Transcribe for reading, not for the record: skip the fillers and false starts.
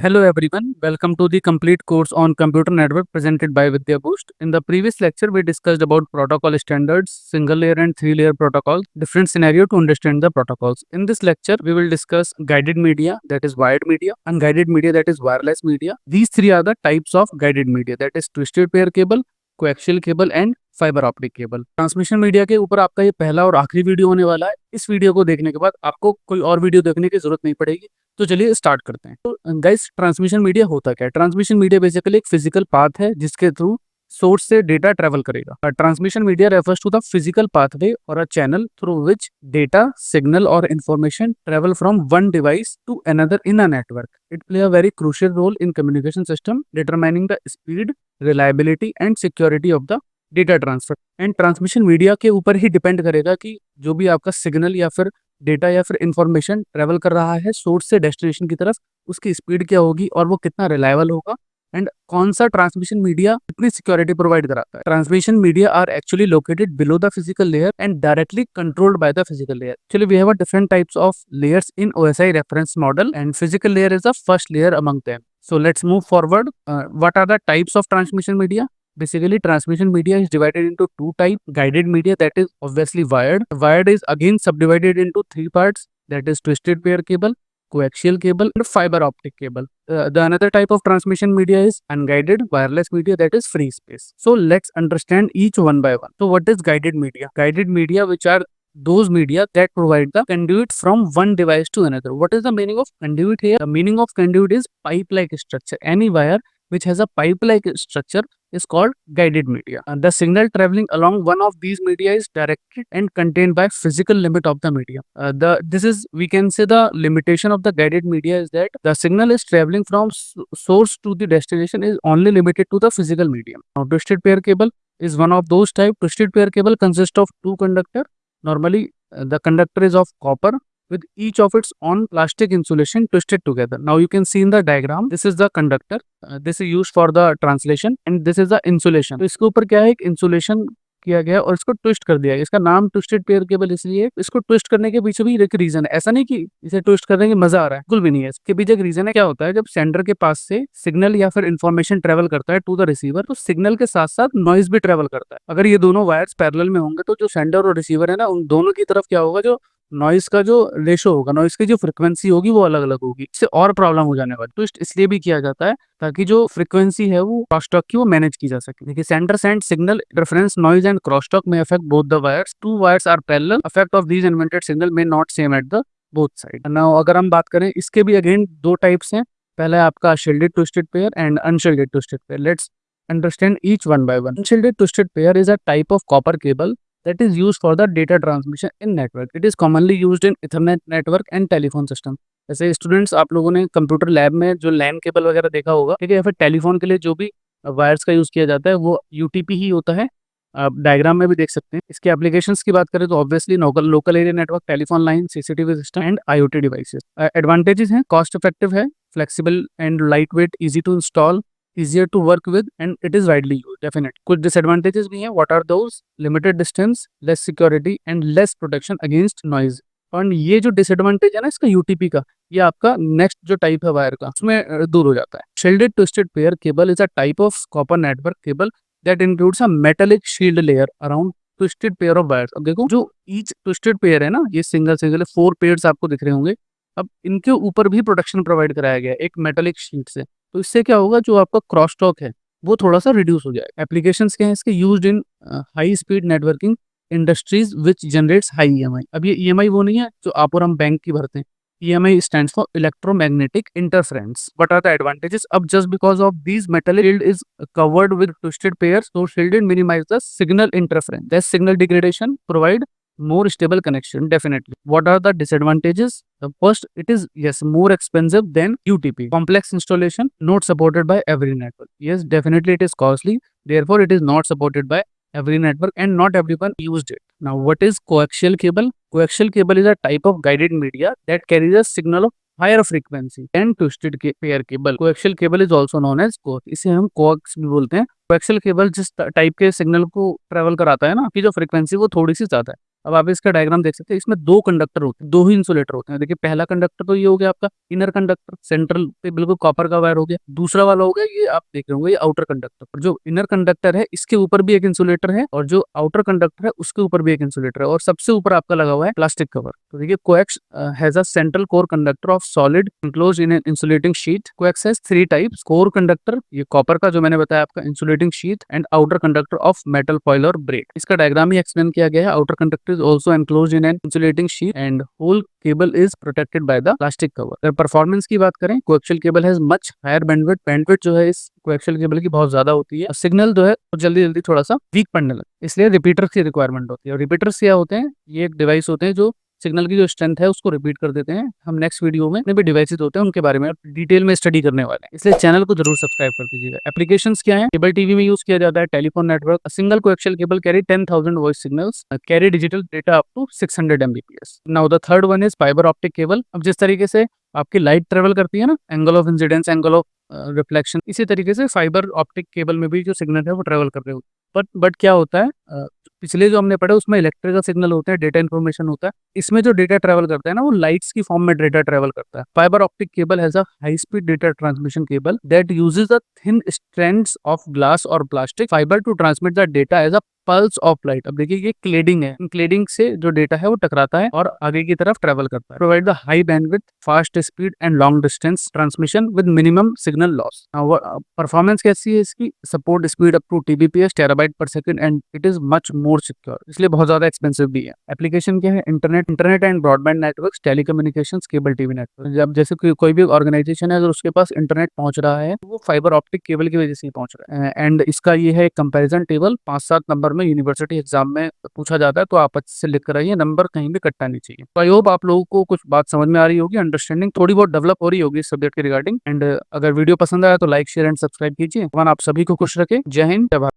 Hello everyone, welcome to the complete course on computer network presented by Vidya Boost. In the previous lecture, we discussed about protocol standards, single layer and three layer protocols, different scenario to understand the protocols. In this lecture, we will discuss guided media, that is wired media, unguided media, that is wireless media. These three are the types of guided media, that is twisted pair cable, coaxial cable and fibre optic cable. Transmission media के ऊपर आपका ये पहला और आखिरी video होने वाला है। इस वीडियो को देखने के बाद आपको कोई और वीडियो देखने की जरूरत नहीं पड़ेगी। तो चलिए स्टार्ट करते हैं। तो गाइस, ट्रांसमिशन मीडिया होता क्या है? ट्रांसमिशन मीडिया बेसिकली एक फिजिकल पाथ है जिसके थ्रू सोर्स से डेटा ट्रेवल करेगा। Transmission media refers to the physical pathway और a channel through which data, signal और information travel from one device to another in a network. It play a very crucial role in communication system, determining the speed, reliability and security of the data transfer. And transmission media के ऊपर ही depend करेगा कि जो भी आपका signal या फिर data या फिर इंफॉर्मेशन ट्रेवल कर रहा है सोर्स से डेस्टिनेशन की तरफ, उसकी स्पीड क्या होगी और वो कितना रिलायबल होगा, एंड कौन सा ट्रांसमिशन मीडिया कितनी सिक्योरिटी प्रोवाइड कराता है। Transmission media are actually located below the physical layer and directly controlled by the physical layer. Actually we have a different types of layers in OSI reference model and physical layer is the first layer among them. So let's move forward. What are the types of transmission media? Basically, transmission media is divided into two types. Guided media, that is obviously wired. Wired is again subdivided into three parts. That is twisted pair cable, coaxial cable, and fiber optic cable. The another type of transmission media is unguided wireless media, that is free space. So let's understand each one by one. So what is guided media? Guided media, which are those media that provide the conduit from one device to another. What is the meaning of conduit here? The meaning of conduit is pipe-like structure. Any wire which has a pipe-like structure is called guided media. And the signal traveling along one of these media is directed and contained by physical limit of the media. This is, we can say, the limitation of the guided media is that the signal is traveling from source to the destination is only limited to the physical medium. Now, twisted pair cable is one of those type. Twisted pair cable consists of two conductors. Normally, the conductor is of copper with each of its own plastic insulation twisted together. Now you can see in the diagram, this is the conductor, this is used for the translation and this is the insulation. तो इसके ऊपर क्या है, एक insulation किया गया और इसको ट्विस्ट कर दिया। इसका नाम ट्विस्टेड पेयर केबल इसलिए, इसको ट्विस्ट करने के पीछे भी एक रीजन है। ऐसा नहीं कि इसे ट्विस्ट करने के मजा आ रहा है, बिल्कुल भी नहीं है। इसके पीछे एक रीजन है। क्या होता है, जब सेंडर के पास से सिग्नल या फिर इंफॉर्मेशन ट्रेवल करता है टू द रिसीवर, तो सिग्नल के साथ साथ नॉइज भी ट्रेवल करता है। अगर ये दोनों वायर्स पैरेलल में होंगे तो जो सेंडर और रिसीवर है ना, उन दोनों की तरफ क्या होगा, जो नॉइस का जो रेशो होगा, नॉइस की जो फ्रिक्वेंसी होगी वो अलग अलग होगी। इससे और प्रॉब्लम हो जाने वाली। ट्विस्ट इसलिए भी किया जाता है ताकि जो फ्रीक्वेंसी है वो क्रॉसटॉक की वो मैनेज की जा सके। देखिए, center send signal interference noise and crosstalk में affect both the wires. Two wires are parallel, effect of these invented signal में not same at the both side. Now अगर हम बात करें, इसके भी अगेन दो टाइप्स हैं। पहला है आपका shielded twisted pair and unshielded twisted pair. Let's understand each one by one. Unshielded twisted pair is a type of copper cable that is used for the data transmission in network. It is commonly used in Ethernet network and telephone system. जैसे students, आप लोगों ने computer lab में जो LAN cable वगैरह देखा होगा, ठीक है, या फिर टेलीफोन के लिए जो भी वायर्स का यूज किया जाता है वो यूटीपी ही होता है। आप डायग्राम में भी देख सकते हैं। इसके एप्लीकेशंस की बात करें तो obviously local area network, telephone line, CCTV system and IoT devices. Advantages हैं, कॉस्ट इफेक्टिव है, flexible and light weight, easy to install, easier to work with and it is widely used. Definitely कुछ disadvantages भी हैं। What are those? Limited distance, less security and less protection against noise. और ये जो disadvantage है ना इसका UTP का, ये आपका नेक्स्ट जो टाइप है वायर का, उसमें दूर हो जाता है। Shielded twisted pair cable is a type of copper network cable that includes a metallic shield layer around twisted pair of wires. अब देखो, जो ईच ट्विस्टेड पेयर है ना, ये सिंगल 4 पेयर्स आपको दिख रहे होंगे। अब इनके ऊपर भी प्रोटेक्शन प्रोवाइड कराया गया है एक मेटालिक शीट से। तो इससे क्या होगा, जो आपका क्रॉस टॉक है वो थोड़ा सा रिड्यूस हो जाएगा। एप्लीकेशंस क्या है इसके, used in high speed networking industries which generates high EMI। अब ये EMI वो नहीं है जो आप और हम बैंक की भरते हैं। EMI stands for electromagnetic interference. What are the advantages? अब just because of these metallic shield is covered with twisted pairs, so shielded minimize the signal interference, less signal degradation, provide more stable connection. Definitely. What are the disadvantages? The first, it is, yes, more expensive than UTP. Complex installation, not supported by every network. Yes, definitely it is costly. Therefore, it is not supported by every network and not everyone used it. Now, what is coaxial cable? Coaxial cable is a type of guided media that carries a signal of higher frequency and twisted pair cable. Coaxial cable is also known as coax. इसे हम coax भी बोलते हैं। Coaxial cable जिस type के signal को travel कराता है ना, कि जो फ्रीक्वेंसी वो थोड़ी सी ज्यादा है, अब आप इसका डायग्राम देख सकते हैं, इसमें दो कंडक्टर होते हैं, दो ही इंसुलेटर होते हैं। देखिए पहला कंडक्टर तो ये हो गया आपका इनर कंडक्टर, सेंट्रल पे बिल्कुल कॉपर का वायर हो गया। दूसरा वाला हो गया ये आप देख रहे होंगे, ये आउटर कंडक्टर। और जो इनर कंडक्टर है इसके ऊपर भी एक इंसुलेटर है, और जो आउटर कंडक्टर है उसके ऊपर भी एक इंसुलेटर है, और सबसे ऊपर आपका लगा हुआ है प्लास्टिक कवर। तो देखिए coax has a central core conductor of solid enclosed in an insulating sheet. Coax has three types: core conductor, ये कॉपर का जो मैंने बताया आपका, insulating sheet, and outer conductor of metal foil और braid. इसका डायग्राम ही एक्सप्लेन किया गया है। outer conductor is also enclosed in an insulating sheet and whole cable is protected by the plastic cover. अगर परफॉर्मेंस की बात करें, coaxial cable has much higher bandwidth. Bandwidth जो है इस coaxial cable की बहुत ज्यादा होती है। सिग्नल जो है वो जल्दी जल्दी थोड़ा सा वीक पड़ने लगता है, इसलिए रिपीटर्स की रिक्वायरमेंट होती है। और रिपीटर्स क्या होते हैं, ये एक डिवाइस होते हैं जो सिग्नल की जो स्ट्रेंथ है उसको रिपीट कर देते हैं। हम नेक्स्ट वीडियो में भी डिवाइसेस होते हैं उनके बारे में डिटेल में स्टडी करने वाले हैं, इसलिए चैनल को जरूर सब्सक्राइब कर दीजिएगा। एप्लीकेशंस क्या है, केबल टीवी में यूज किया जाता है, telephone network. Single coaxial cable carry 10,000 voice signals, carry digital data up to 600 Mbps। Now the third one is fibre optic cable. अब जिस तरीके से आपकी लाइट ट्रेवल करती है ना, angle of incidence, angle of reflection, इसी तरीके से फाइबर ऑप्टिक केबल में भी जो सिग्नल है वो ट्रेवल कर रहे होते हैं। बट क्या होता है, पिछले जो हमने पढ़ा उसमें इलेक्ट्रिकल सिग्नल होते हैं, डेटा इन्फॉर्मेशन होता है। इसमें जो डेटा ट्रेवल करता है ना, वो लाइट्स की फॉर्म में डेटा ट्रेवल करता है। Fibre optic cable has a high speed data transmission cable that uses a thin strands of glass और plastic fibre to transmit the data as a pulse of light. अब देखिए ये cladding है, cladding से जो data है वो टकराता है और आगे की तरफ ट्रेवल करता है। Provide the high bandwidth, fast speed and long distance transmission with minimum signal loss. Performance कैसी है इसकी, support speed up to TBps terabyte per second and it is much more secure, इसलिए बहुत ज्यादा एक्सपेंसिव भी है। एप्लीकेशन क्या है, internet and broadband networks, telecommunications, cable TV network. जब जैसे कोई भी ऑर्गेनाइजेशन है अगर उसके पास इंटरनेट पहुंच रहा है तो वो फाइबर ऑप्टिक केबल की वजह से ही पहुंच रहा है। एंड इसका ये है कंपैरिजन टेबल, 5-7 नंबर में यूनिवर्सिटी एग्जाम में पूछा जाता है, तो आप अच्छे से लिख कर आइए, नंबर कहीं भी कटना नहीं चाहिए। तो आई होप आप लोगों को कुछ बात समझ में आ रही होगी, अंडरस्टैंडिंग थोड़ी बहुत डेवलप हो रही होगी इस सब्जेक्ट के रिगार्डिंग। एंड अगर वीडियो पसंद आया तो लाइक, शेयर एंड सब्सक्राइब कीजिए। भगवान आप सभी को खुश रखे। जय हिंद, जय भारत।